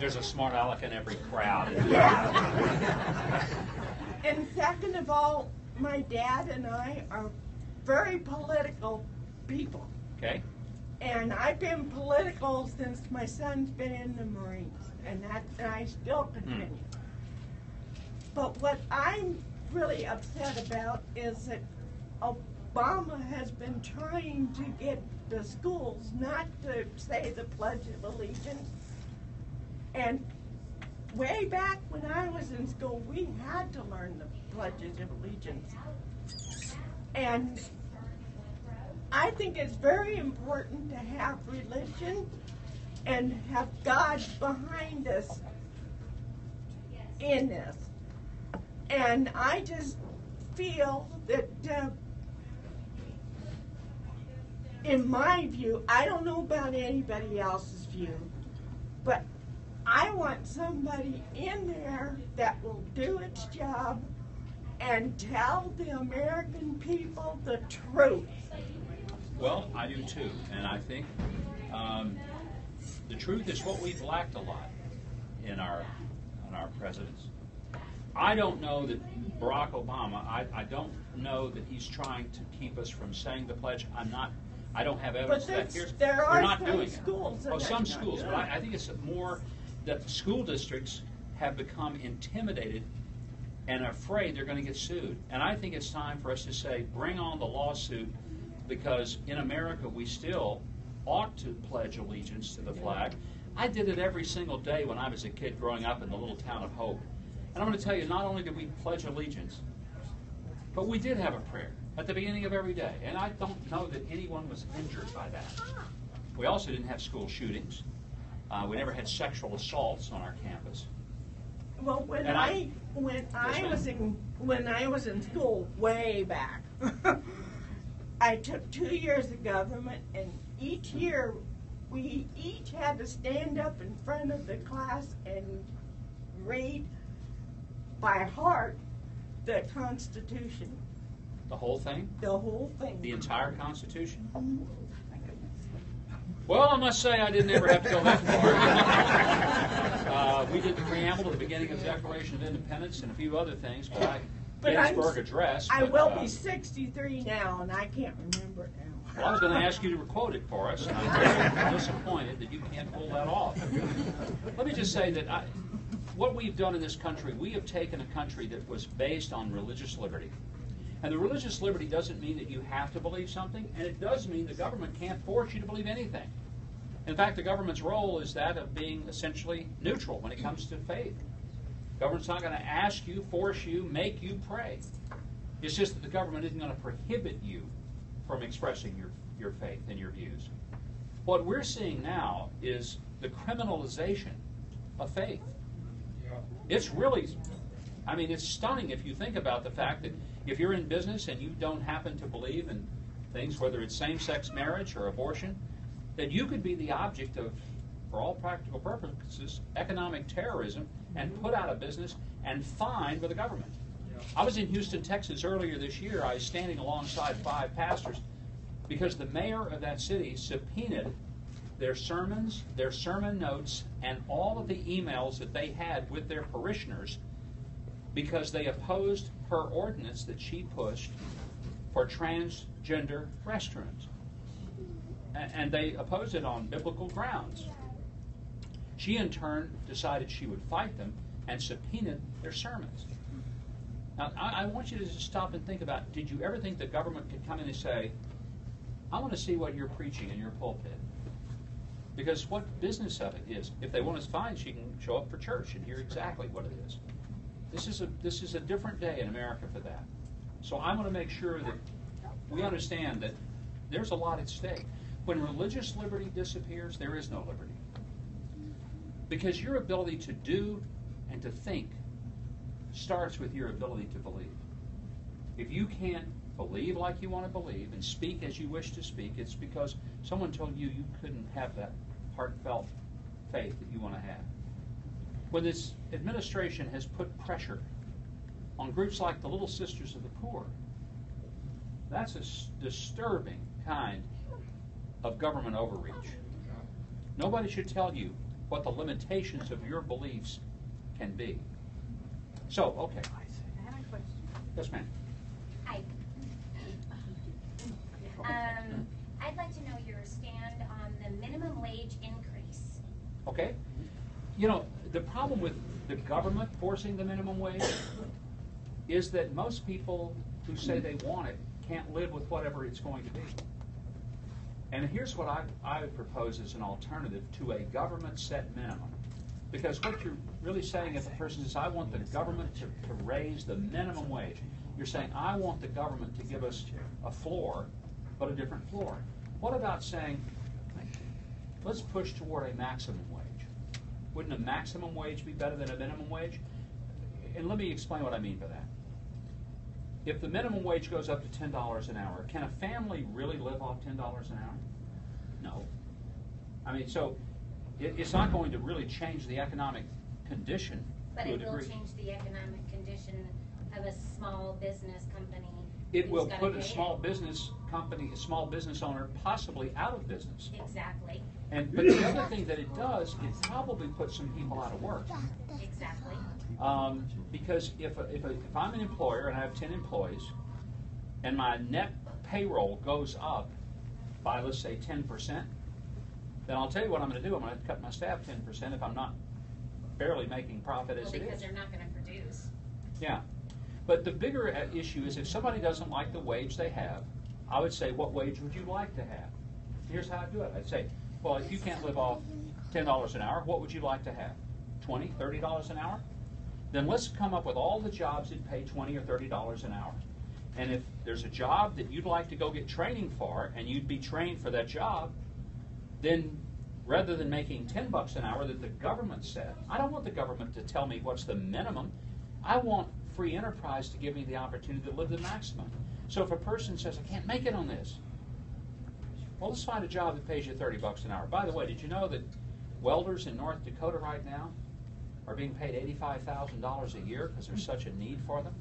There's a smart aleck in every crowd. Yeah. And second of all, my dad and I are very political people. Okay. And I've been political since my son's been in the Marines, and I still continue. But what I'm really upset about is that Obama has been trying to get the schools not to say the Pledge of Allegiance. And way back when I was in school, we had to learn the Pledges of Allegiance. And I think it's very important to have religion and have God behind us in this. And I just feel that, in my view, I don't know about anybody else's view, but I want somebody in there that will do its job and tell the American people the truth. Well, I do too, and I think the truth is what we've lacked a lot in our presidents. I don't know that Barack Obama. I don't know that he's trying to keep us from saying the pledge. I don't have evidence that there are not some doing schools. it. Oh, some schools, but I think it's more that school districts have become intimidated and afraid they're going to get sued. And I think it's time for us to say, bring on the lawsuit, because in America we still ought to pledge allegiance to the flag. I did it every single day when I was a kid growing up in the little town of Hope. And I'm going to tell you, not only did we pledge allegiance, but we did have a prayer at the beginning of every day. And I don't know that anyone was injured by that. We also didn't have school shootings. We never had sexual assaults on our campus. Well, when I was in school way back, I took 2 years of government, and each year we each had to stand up in front of the class and read by heart the Constitution. The whole thing? The whole thing. The entire Constitution? Mm-hmm. Well, I must say I didn't ever have to go that far. We did the preamble to the beginning of the Declaration of Independence and a few other things, but Gettysburg Address. I will be 63 now, and I can't remember it now. Well, I was going to ask you to quote it for us, and I'm disappointed that you can't pull that off. Let me just say that what we've done in this country, we have taken a country that was based on religious liberty. And the religious liberty doesn't mean that you have to believe something, and it does mean the government can't force you to believe anything. In fact, the government's role is that of being essentially neutral when it comes to faith. The government's not going to ask you, force you, make you pray. It's just that the government isn't going to prohibit you from expressing your faith and your views. What we're seeing now is the criminalization of faith. It's really, it's stunning if you think about the fact that if you're in business and you don't happen to believe in things, whether it's same-sex marriage or abortion, that you could be the object of, for all practical purposes, economic terrorism and put out of business and fined by the government. I was in Houston, Texas earlier this year. I was standing alongside 5 pastors because the mayor of that city subpoenaed their sermons, their sermon notes, and all of the emails that they had with their parishioners because they opposed her ordinance that she pushed for transgender restrooms. And they opposed it on biblical grounds. She, in turn, decided she would fight them and subpoenaed their sermons. Now, I want you to just stop and think about, did you ever think the government could come in and say, I want to see what you're preaching in your pulpit? Because what business of it is, if they want us fine, she can show up for church and hear exactly what it is. This is a different day in America for that. So I want to make sure that we understand that there's a lot at stake. When religious liberty disappears, there is no liberty. Because your ability to do and to think starts with your ability to believe. If you can't believe like you want to believe and speak as you wish to speak, it's because someone told you you couldn't have that heartfelt faith that you want to have. When this administration has put pressure on groups like the Little Sisters of the Poor, that's a disturbing kind of government overreach. Nobody should tell you what the limitations of your beliefs can be. So, okay. I have a question. Yes, ma'am. Hi. I'd like to know your stand on the minimum wage increase. Okay. You know, the problem with the government forcing the minimum wage is that most people who say they want it can't live with whatever it's going to be. And here's what I would propose as an alternative to a government set minimum. Because what you're really saying, if a person says, I want the government to raise the minimum wage, you're saying, I want the government to give us a floor, but a different floor. What about saying, let's push toward a maximum wage? Wouldn't a maximum wage be better than a minimum wage? And let me explain what I mean by that. If the minimum wage goes up to $10 an hour, can a family really live off $10 an hour? No. I mean, so it's not going to really change the economic condition But to a it will degree. change the economic condition of a small business company. It who's will gotta put pay a it. small business company, a small business owner, possibly out of business. Exactly. But the other thing that it does, it probably puts some people out of work. Exactly. Because if I'm an employer and I have 10 employees, and my net payroll goes up by, let's say, 10%, then I'll tell you what I'm going to do. I'm going to cut my staff 10% if I'm not barely making profit as Well, it because is. they're not going to produce. Yeah. But the bigger issue is if somebody doesn't like the wage they have, I would say, what wage would you like to have? Here's how I do it. I'd say, well, if you can't live off $10 an hour, what would you like to have? $20, $30 an hour? Then let's come up with all the jobs that pay $20 or $30 an hour. And if there's a job that you'd like to go get training for, and you'd be trained for that job, then rather than making $10 an hour that the government said, I don't want the government to tell me what's the minimum. I want free enterprise to give me the opportunity to live the maximum. So if a person says, I can't make it on this, well, let's find a job that pays you $30 an hour. By the way, did you know that welders in North Dakota right now are being paid $85,000 a year because there's such a need for them?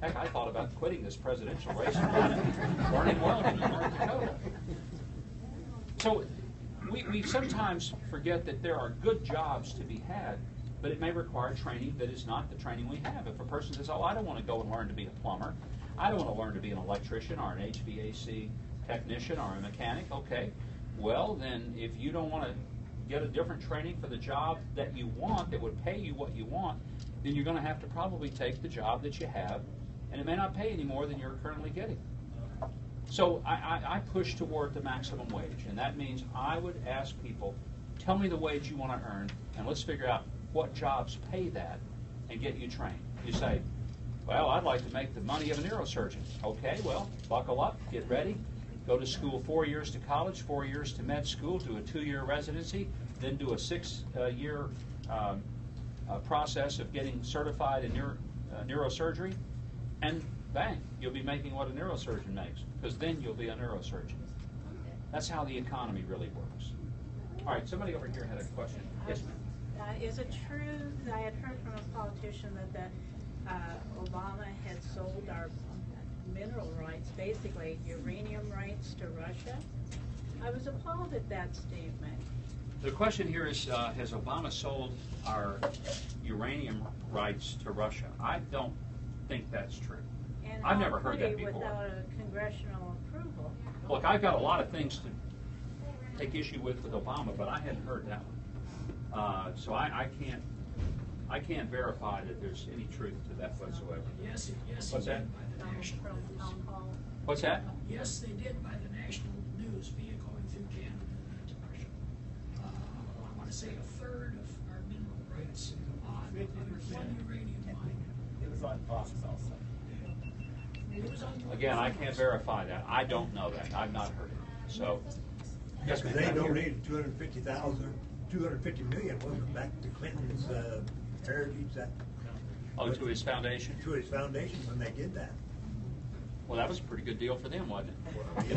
Heck, I thought about quitting this presidential race and learning welding in North Dakota. So we sometimes forget that there are good jobs to be had, but it may require training that is not the training we have. If a person says, oh, I don't want to go and learn to be a plumber, I don't want to learn to be an electrician or an HVAC technician or a mechanic, okay, well then if you don't want to get a different training for the job that you want, that would pay you what you want, then you're going to have to probably take the job that you have, and it may not pay any more than you're currently getting. So I push toward the maximum wage, and that means I would ask people, tell me the wage you want to earn, and let's figure out what jobs pay that and get you trained. You say, well, I'd like to make the money of a neurosurgeon. Okay, well, buckle up, get ready, go to school 4 years to college, 4 years to med school, do a 2-year residency, then do a 6-year process of getting certified in neurosurgery, and bang, you'll be making what a neurosurgeon makes, because then you'll be a neurosurgeon. That's how the economy really works. All right, somebody over here had a question. Yes, ma'am. Is it true that I had heard from a politician that Obama had sold our mineral rights, basically uranium rights, to Russia? I was appalled at that statement. The question here is, has Obama sold our uranium rights to Russia? I don't think that's true. And I've never heard that without before. a congressional approval. Look, I've got a lot of things to take issue with Obama, but I hadn't heard that one. So I can't verify that there's any truth to that whatsoever. Yes, What's they that? did by the national From news. town hall. What's that? Yes, they did by the national news via going through Canada and into Russia. I want to say a third of our mineral rights on one uranium mine. It was on Fox also. It was on Again, I can't verify that. I don't know that. I've not heard it. So, yes, Because ma'am. they donated 250 million, wasn't it, back to Clinton's heritage, that, Oh, to his foundation? to his foundation when they did that. Well, that was a pretty good deal for them, wasn't Well, it?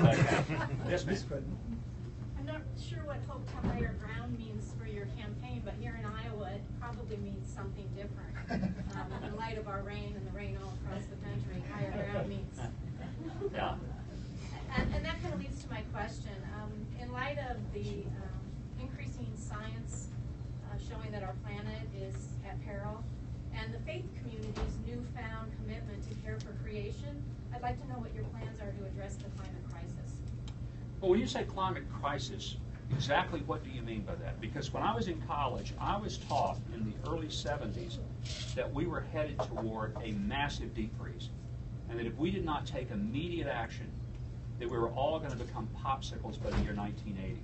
Yes, ma'am. I'm not sure what hope to higher ground means for your campaign, but here in Iowa, it probably means something different. In light of our rain and the rain all across the country, higher ground means. Yeah. And that kind of leads to my question. In light of the increasing science our planet is at peril, and the faith community's newfound commitment to care for creation. I'd like to know what your plans are to address the climate crisis. Well, when you say climate crisis, exactly what do you mean by that? Because when I was in college, I was taught in the early 70s that we were headed toward a massive deep freeze, and that if we did not take immediate action, that we were all going to become popsicles by the year 1980.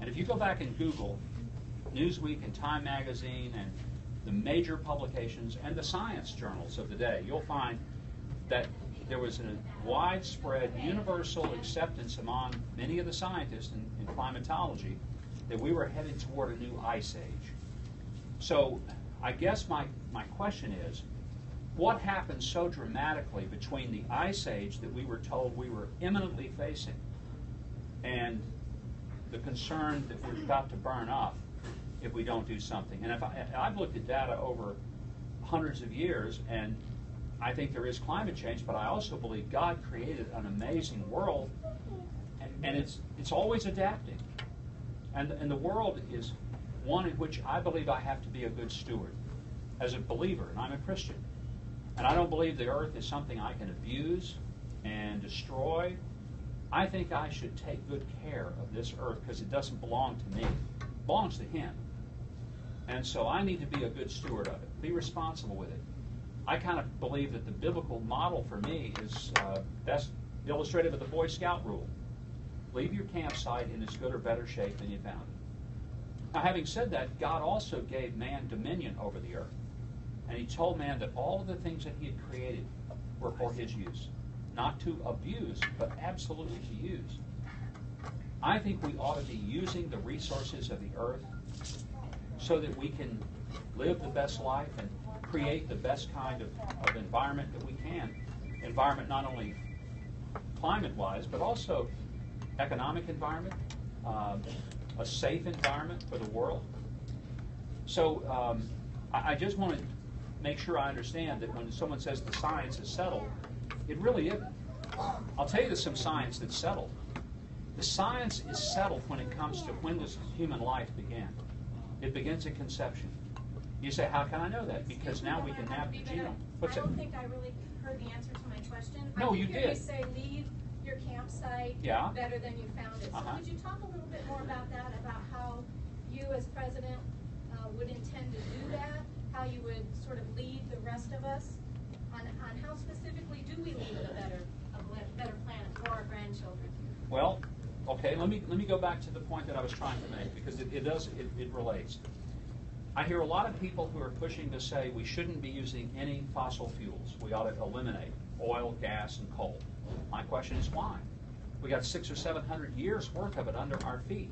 And if you go back and Google Newsweek and Time Magazine and the major publications and the science journals of the day, you'll find that there was a widespread universal acceptance among many of the scientists in climatology that we were headed toward a new ice age. So I guess my question is, what happened so dramatically between the ice age that we were told we were imminently facing and the concern that we're about to burn up if we don't do something? And I've looked at data over hundreds of years, and I think there is climate change, but I also believe God created an amazing world, and it's always adapting. And the world is one in which I believe I have to be a good steward as a believer, and I'm a Christian. And I don't believe the earth is something I can abuse and destroy. I think I should take good care of this earth because it doesn't belong to me. It belongs to Him. And so I need to be a good steward of it, be responsible with it. I kind of believe that the biblical model for me is best illustrated with the Boy Scout rule. Leave your campsite in as good or better shape than you found it. Now, having said that, God also gave man dominion over the earth. And He told man that all of the things that He had created were for his use. Not to abuse, but absolutely to use. I think we ought to be using the resources of the earth so that we can live the best life and create the best kind of environment that we can. Environment not only climate-wise, but also economic environment, a safe environment for the world. So I just want to make sure I understand that when someone says the science is settled, it really isn't. I'll tell you there's some science that's settled. The science is settled when it comes to when does human life begin. It begins at conception. You say, how can I know that? Because now we can map the genome. I don't think I really heard the answer to my question. No, you I did hear did. you say leave your campsite better than you found it. So could you talk a little bit more about that, about how you as president would intend to do that, how you would sort of lead the rest of us on how specifically do we leave a better planet for our grandchildren? Well, okay, let me go back to the point that I was trying to make, because it relates. I hear a lot of people who are pushing to say we shouldn't be using any fossil fuels. We ought to eliminate oil, gas, and coal. My question is why? We got 600 or 700 years worth of it under our feet.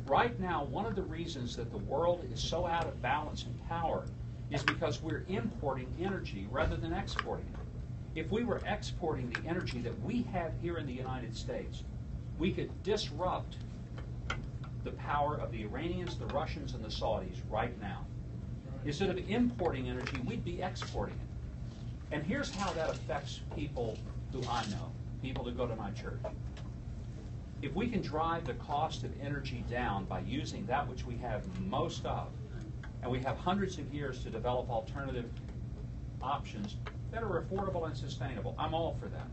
Right now, one of the reasons that the world is so out of balance in power is because we're importing energy rather than exporting it. If we were exporting the energy that we have here in the United States, we could disrupt the power of the Iranians, the Russians, and the Saudis right now. Instead of importing energy, we'd be exporting it. And here's how that affects people who I know, people who go to my church. If we can drive the cost of energy down by using that which we have most of, and we have hundreds of years to develop alternative options that are affordable and sustainable, I'm all for that.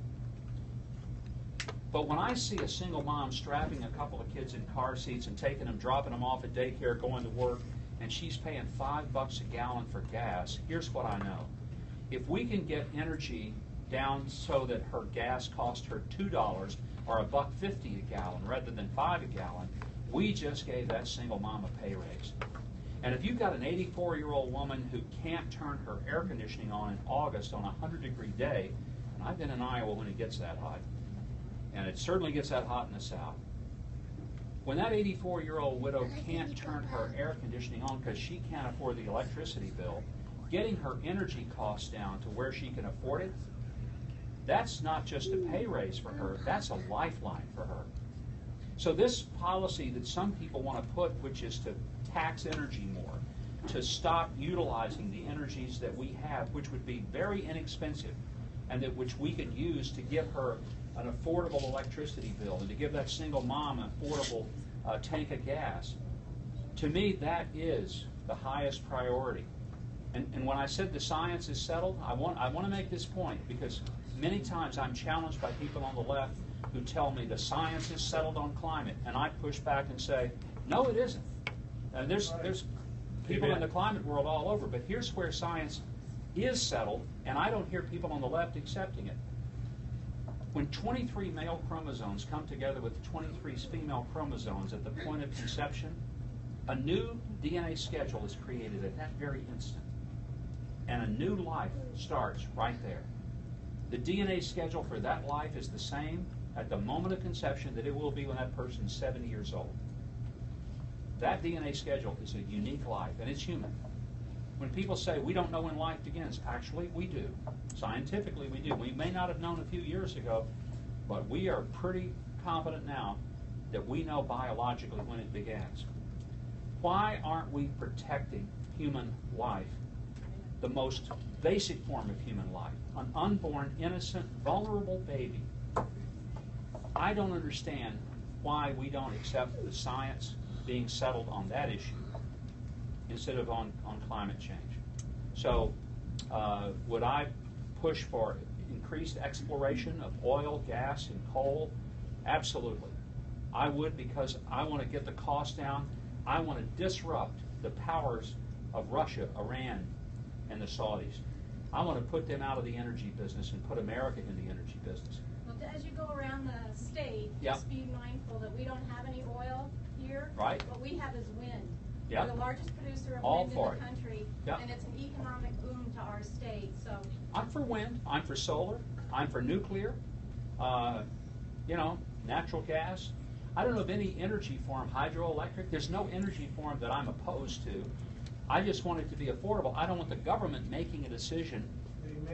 But when I see a single mom strapping a couple of kids in car seats and taking them, dropping them off at daycare, going to work, and she's paying $5 a gallon for gas, here's what I know. If we can get energy down so that her gas costs her $2 or $1.50 a gallon rather than $5 a gallon, we just gave that single mom a pay raise. And if you've got an 84-year-old woman who can't turn her air conditioning on in August on a 100-degree day, and I've been in Iowa when it gets that hot, and it certainly gets that hot in the South. When that 84-year-old widow can't turn her air conditioning on because she can't afford the electricity bill, getting her energy costs down to where she can afford it, that's not just a pay raise for her, that's a lifeline for her. So this policy that some people want to put, which is to tax energy more, to stop utilizing the energies that we have, which would be very inexpensive, and that which we could use to give her an affordable electricity bill and to give that single mom an affordable tank of gas. To me, that is the highest priority. And when I said the science is settled, I want to make this point, because many times I'm challenged by people on the left who tell me the science is settled on climate, and I push back and say, no, it isn't. And there's people in the climate world all over, but here's where science is settled, and I don't hear people on the left accepting it. When 23 male chromosomes come together with 23 female chromosomes at the point of conception, a new DNA schedule is created at that very instant. And a new life starts right there. The DNA schedule for that life is the same at the moment of conception that it will be when that person's 70 years old. That DNA schedule is a unique life, and it's human. When people say we don't know when life begins, actually we do. Scientifically we do. We may not have known a few years ago, but we are pretty confident now that we know biologically when it begins. Why aren't we protecting human life? The most basic form of human life, an unborn, innocent, vulnerable baby. I don't understand why we don't accept the science being settled on that issue instead of on climate change. So would I push for increased exploration of oil, gas, and coal? Absolutely. I would, because I want to get the cost down. I want to disrupt the powers of Russia, Iran, and the Saudis. I want to put them out of the energy business and put America in the energy business. Well, as you go around the state, Yep. just be mindful that we don't have any oil here. Right. What we have is wind. Yep. We're the largest producer of All wind for in the it. country, Yep. and it's an economic boom to our state. So I'm for wind. I'm for solar. I'm for nuclear. Natural gas. I don't know of any energy form, hydroelectric. There's no energy form that I'm opposed to. I just want it to be affordable. I don't want the government making a decision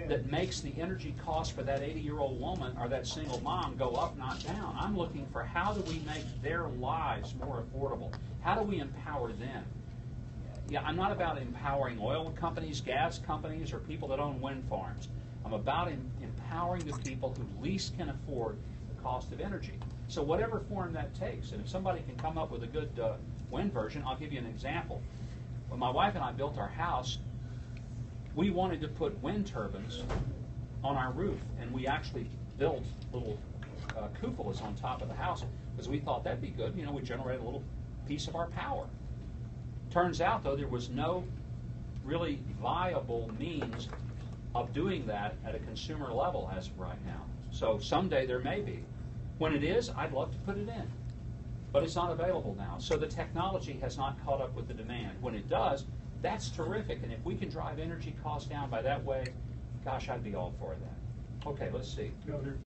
that makes the energy cost for that 80-year-old woman or that single mom go up, not down. I'm looking for how do we make their lives more affordable? How do we empower them? Yeah, I'm not about empowering oil companies, gas companies, or people that own wind farms. I'm about empowering the people who least can afford the cost of energy. So whatever form that takes, and if somebody can come up with a good wind version, I'll give you an example. When my wife and I built our house, we wanted to put wind turbines on our roof, and we actually built little cupolas on top of the house because we thought that'd be good. We generate a little piece of our power. Turns out, though, there was no really viable means of doing that at a consumer level as of right now. So someday there may be. When it is, I'd love to put it in. But it's not available now. So the technology has not caught up with the demand. When it does, that's terrific. And if we can drive energy costs down by that way, gosh, I'd be all for that. Okay, let's see. Governor.